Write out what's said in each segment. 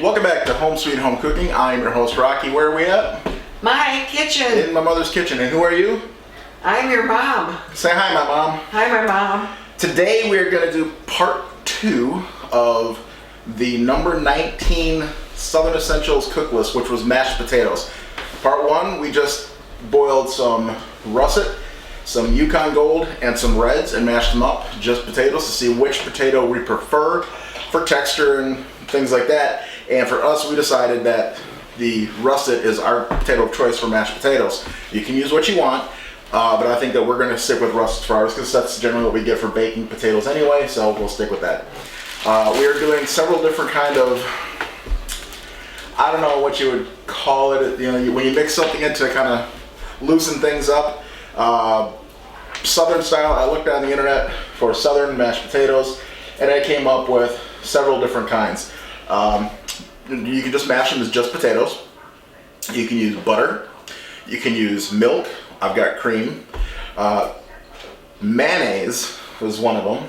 Welcome back to Home Sweet Home Cooking. I'm your host, Rocky. Where are we at? My kitchen. In my mother's kitchen. And who are you? I'm your mom. Say hi, my mom. Hi, my mom. Today we're going to do part 2 of the number 19 Southern Essentials cook list, which was mashed potatoes. Part 1, we just boiled some russet, some Yukon Gold, and some reds and mashed them up, just potatoes, to see which potato we prefer for texture and things like that. And for us, we decided that the russet is our potato of choice for mashed potatoes. You can use what you want, but I think that we're going to stick with russet for ours because that's generally what we get for baking potatoes anyway, so we'll stick with that. We are doing several different kind of, I don't know what you would call it, you know, when you mix something in to kind of loosen things up. Southern style, I looked on the internet for southern mashed potatoes and I came up with several different kinds. You can just mash them as just potatoes. You can use butter. You can use milk. I've got cream. Mayonnaise was one of them.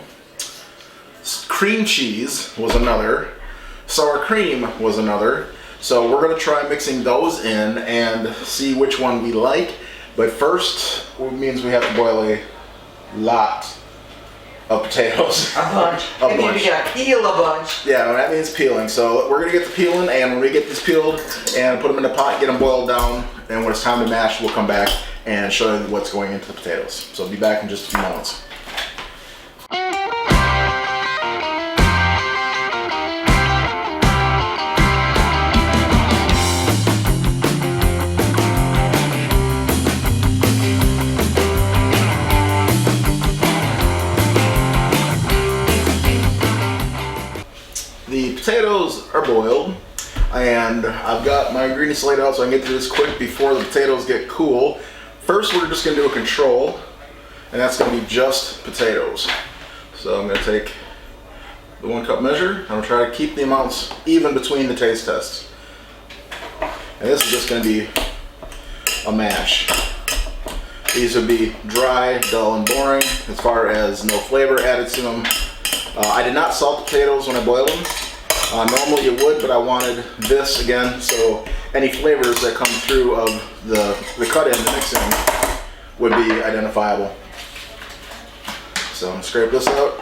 Cream cheese was another. Sour cream was another. So we're going to try mixing those in and see which one we like. But first, it means we have to boil a lot of potatoes. A bunch. A bunch. You gotta peel a bunch. Yeah, that means peeling. So we're gonna get the peeling, and when we get these peeled and put them in the pot, get them boiled down, and when it's time to mash, we'll come back and show you what's going into the potatoes. So I'll be back in just a few moments. The potatoes are boiled, and I've got my ingredients laid out so I can get through this quick before the potatoes get cool. First, we're just going to do a control, and that's going to be just potatoes. So I'm going to take the 1 cup measure. I'm going to try to keep the amounts even between the taste tests. And this is just going to be a mash. These would be dry, dull, and boring as far as no flavor added to them. I did not salt the potatoes when I boiled them. Normally you would, but I wanted this again, so any flavors that come through of the cut-in, the mixing, would be identifiable. So I'm going to scrape this out.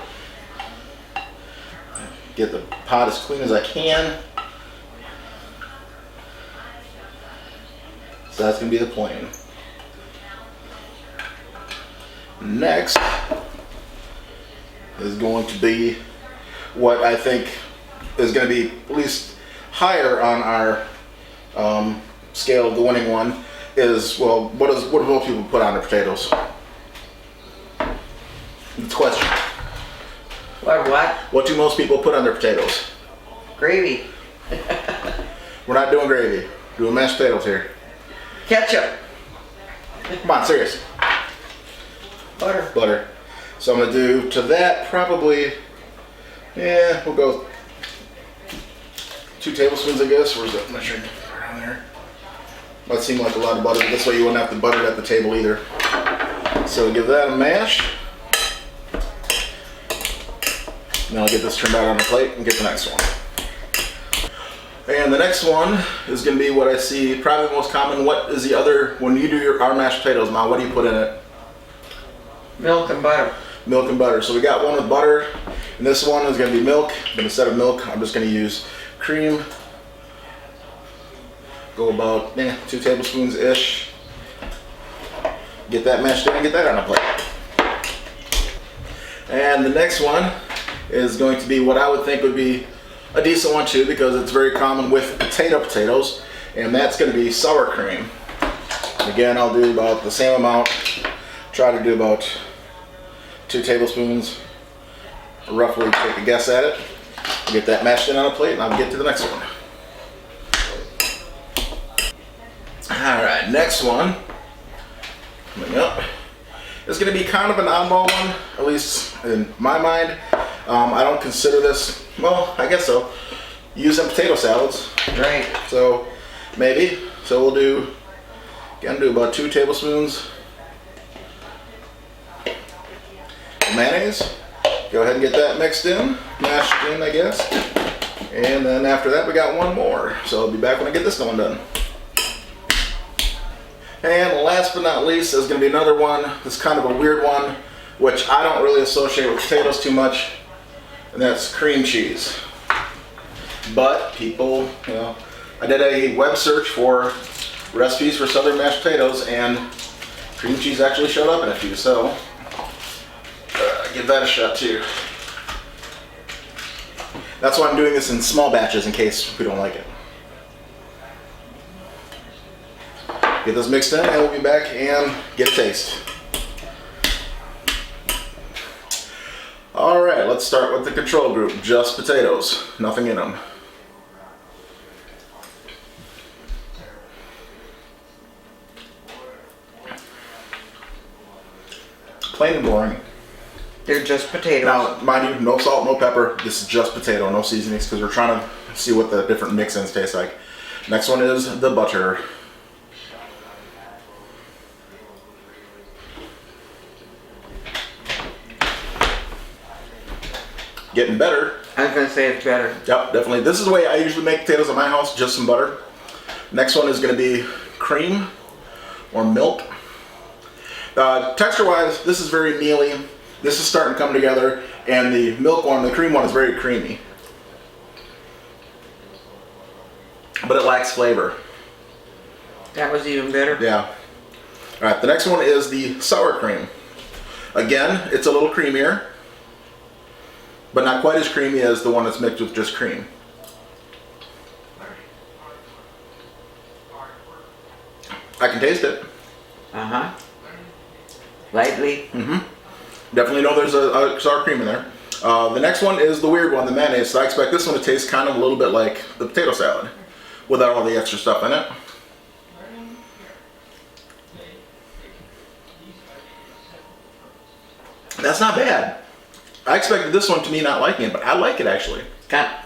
Get the pot as clean as I can. So that's going to be the plan. Next is going to be what I think is going to be at least higher on our scale of the winning one is, well, what do most people put on their potatoes? It's a question. What? What do most people put on their potatoes? Gravy. We're not doing gravy. We're doing mashed potatoes here. Ketchup. Come on, serious. Butter. Butter. So I'm going to do to that probably, yeah, we'll go 2 tablespoons, I guess. Where's that measuring? Around there. Might seem like a lot of butter. This way you wouldn't have to butter it at the table either. So give that a mash. Now I'll get this turned out on the plate and get the next one. And the next one is going to be what I see probably the most common. What is the other, when you do our mashed potatoes, Ma, what do you put in it? Milk and butter. Milk and butter. So we got one with butter, and this one is going to be milk, but instead of milk, I'm just going to use cream. Go about 2 tablespoons-ish. Get that mashed in and get that on a plate. And the next one is going to be what I would think would be a decent one too, because it's very common with potatoes, and that's going to be sour cream. Again, I'll do about the same amount. Try to do about 2 tablespoons, roughly take a guess at it. Get that mashed in on a plate and I'll get to the next one. Alright, next one, coming up, is going to be kind of an oddball one, at least in my mind. I don't consider this, well, I guess so, using potato salads. Right. So, maybe. So we'll do, again, do about 2 tablespoons mayonnaise. Go ahead and get that mixed in, mashed in, I guess. And then after that, we got one more. So I'll be back when I get this one done. And last but not least, there's going to be another one. It's kind of a weird one, which I don't really associate with potatoes too much, and that's cream cheese. But people, you know, I did a web search for recipes for southern mashed potatoes, and cream cheese actually showed up in a few, so give that a shot too. That's why I'm doing this in small batches in case we don't like it. Get this mixed in and we'll be back and get a taste. Alright, let's start with the control group. Just potatoes, nothing in them. Plain and boring. They're just potatoes. Now, mind you, no salt, no pepper. This is just potato, no seasonings, because we're trying to see what the different mix-ins taste like. Next one is the butter. Getting better. I was going to say it's better. Yep, definitely. This is the way I usually make potatoes at my house, just some butter. Next one is going to be cream or milk. Texture-wise, this is very mealy. This is starting to come together, and the milk one, the cream one, is very creamy. But it lacks flavor. That was even better. Yeah. Alright, the next one is the sour cream. Again, it's a little creamier, but not quite as creamy as the one that's mixed with just cream. I can taste it. Uh-huh. Lightly. Mm-hmm. Definitely know there's a sour cream in there. The next one is the weird one, the mayonnaise. So I expect this one to taste kind of a little bit like the potato salad, without all the extra stuff in it. That's not bad. I expected this one to me not liking it, but I like it actually. Got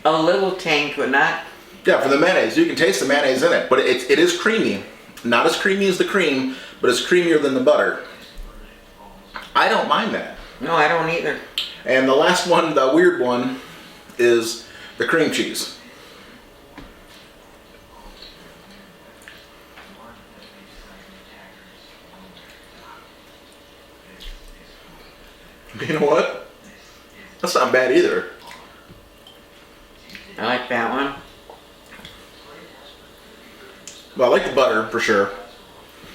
a little tang, but not. Yeah, for the mayonnaise, you can taste the mayonnaise in it, but it is creamy. Not as creamy as the cream, but it's creamier than the butter. I don't mind that. No, I don't either. And the last one, the weird one, is the cream cheese. You know what? That's not bad either. I like that one. Well, I like the butter for sure.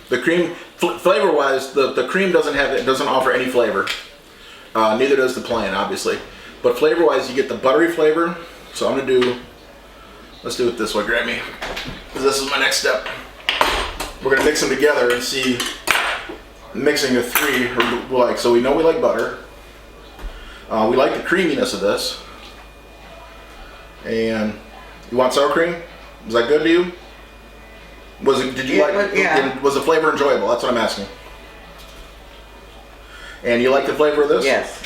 The cream, flavor-wise, the cream doesn't offer any flavor. Neither does the plain, obviously. But flavor-wise, you get the buttery flavor. So I'm gonna let's do it this way, Grammy, because this is my next step. We're gonna mix them together and see mixing the three. So we know we like butter. We like the creaminess of this. And you want sour cream? Is that good to you? Did you like? Yeah. Was the flavor enjoyable? That's what I'm asking. And you like the flavor of this? Yes.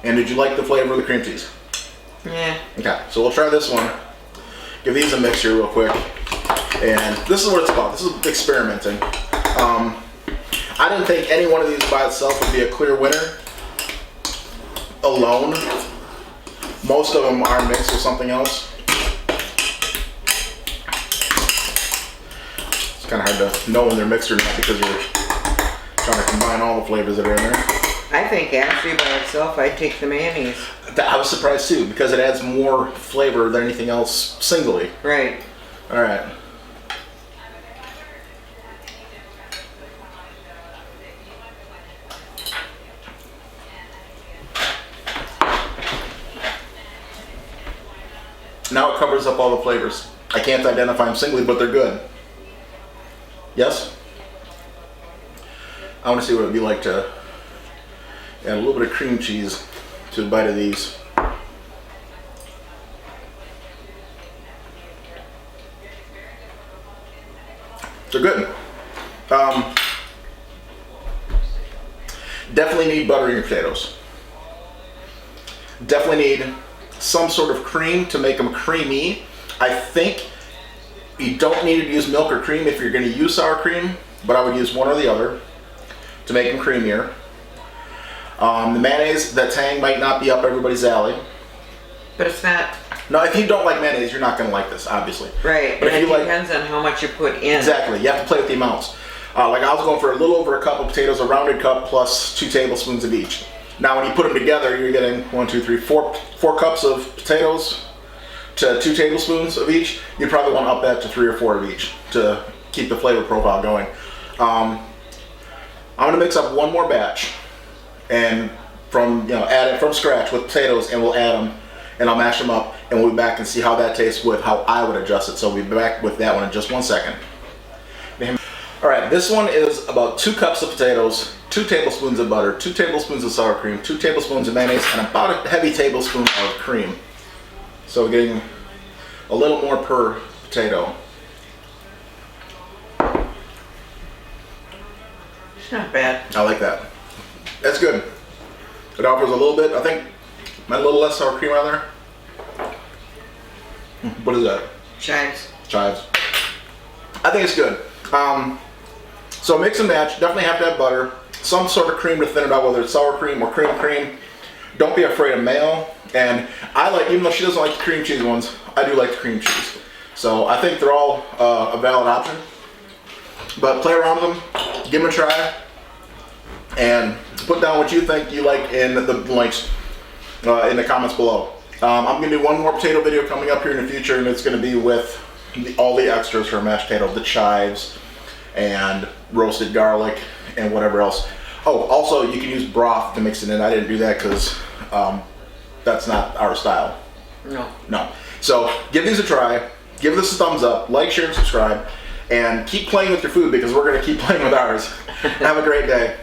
And did you like the flavor of the cream cheese? Yeah. Okay, so we'll try this one. Give these a mix here real quick. And this is what it's about. This is experimenting. I didn't think any one of these by itself would be a clear winner alone. Most of them are mixed with something else. It's kind of hard to know when they're mixed or not because you're trying to combine all the flavors that are in there. I think actually by itself, I'd take the mayonnaise. I was surprised too because it adds more flavor than anything else singly. Right. All right. Now it covers up all the flavors. I can't identify them singly, but they're good. Yes? I want to see what it would be like to add a little bit of cream cheese to a bite of these. They're good. Definitely need butter in your potatoes. Definitely need some sort of cream to make them creamy. I think you don't need to use milk or cream if you're going to use sour cream, but I would use one or the other to make them creamier. The mayonnaise, that tang might not be up everybody's alley. But it's not No, if you don't like mayonnaise, you're not going to like this, obviously. right. But And if it you like, depends on how much you put in. exactly, you have to play with the amounts. Like I was going for a little over a cup of potatoes, a rounded cup plus 2 tablespoons of each. Now when you put them together, you're getting 4 cups of potatoes to 2 tablespoons of each. You'd probably want to up that to 3 or 4 of each to keep the flavor profile going. I'm going to mix up one more batch and add it from scratch with potatoes, and we'll add them and I'll mash them up, and we'll be back and see how that tastes with how I would adjust it. So we'll be back with that one in just 1 second. All right, this one is about 2 cups of potatoes, 2 tablespoons of butter, 2 tablespoons of sour cream, 2 tablespoons of mayonnaise, and about a heavy tablespoon of cream. So we're getting a little more per potato. It's not bad. I like that. That's good. It offers a little bit, I think, a little less sour cream on there. What is that? Chives. I think it's good. So mix and match. Definitely have to have butter. Some sort of cream to thin it out, whether it's sour cream or cream. Don't be afraid of mayo. And I like, even though she doesn't like the cream cheese ones, I do like the cream cheese. So I think they're all a valid option. But play around with them, give them a try, and put down what you think you like in the links in the comments below. I'm going to do one more potato video coming up here in the future, and it's going to be with all the extras for mashed potato, the chives and roasted garlic and whatever else. Oh, also you can use broth to mix it in. I didn't do that because that's not our style. No. So give these a try. Give this a thumbs up. Like, share, and subscribe. And keep playing with your food because we're going to keep playing with ours. Have a great day.